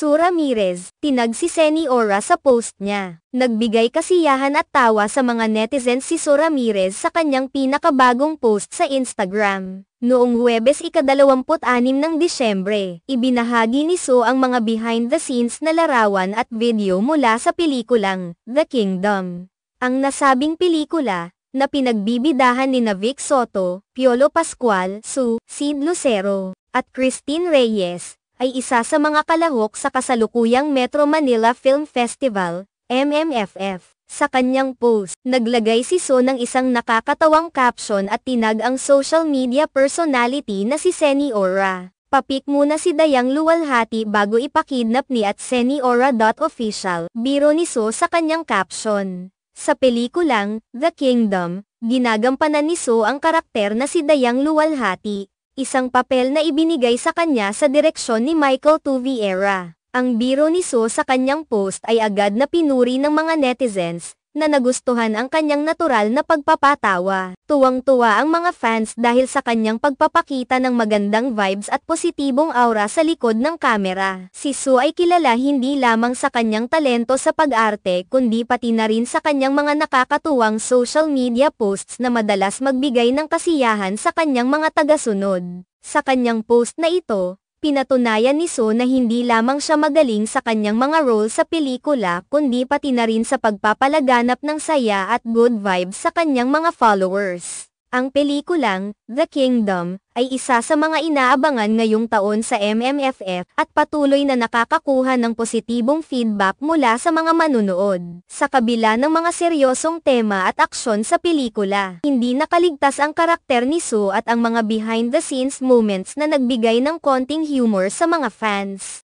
Sue Ramirez, tinag si Seni Ora sa post niya. Nagbigay kasiyahan at tawa sa mga netizens si Sue Ramirez sa kanyang pinakabagong post sa Instagram. Noong Huwebes ika-26 ng Disyembre, ibinahagi ni Sue ang mga behind-the-scenes na larawan at video mula sa pelikulang The Kingdom. Ang nasabing pelikula, na pinagbibidahan nina Vic Soto, Piolo Pascual, Sue, Sid Lucero, at Christine Reyes, ay isa sa mga kalahok sa kasalukuyang Metro Manila Film Festival, MMFF. Sa kanyang post, naglagay si Sue ng isang nakakatawang caption at tinag ang social media personality na si Seni Ora. Papik muna si Dayang luwalhati bago ipakidnap ni @seniora.official, biro ni Sue sa kanyang caption. Sa pelikulang The Kingdom, ginagampanan ni Sue ang karakter na si Dayang luwalhati, isang papel na ibinigay sa kanya sa direksyon ni Michael Tuviera. Ang biro ni Sue sa kanyang post ay agad na pinuri ng mga netizens, na nagustuhan ang kanyang natural na pagpapatawa. Tuwang-tuwa ang mga fans dahil sa kanyang pagpapakita ng magandang vibes at positibong aura sa likod ng kamera. Si Sue ay kilala hindi lamang sa kanyang talento sa pag-arte kundi pati na rin sa kanyang mga nakakatuwang social media posts na madalas magbigay ng kasiyahan sa kanyang mga tagasunod. Sa kanyang post na ito, pinatunayan ni Sue na hindi lamang siya magaling sa kanyang mga role sa pelikula kundi pati na rin sa pagpapalaganap ng saya at good vibes sa kanyang mga followers. Ang pelikulang The Kingdom ay isa sa mga inaabangan ngayong taon sa MMFF at patuloy na nakakakuha ng positibong feedback mula sa mga manunood. Sa kabila ng mga seryosong tema at aksyon sa pelikula, hindi nakaligtas ang karakter ni Sue at ang mga behind-the-scenes moments na nagbigay ng konting humor sa mga fans.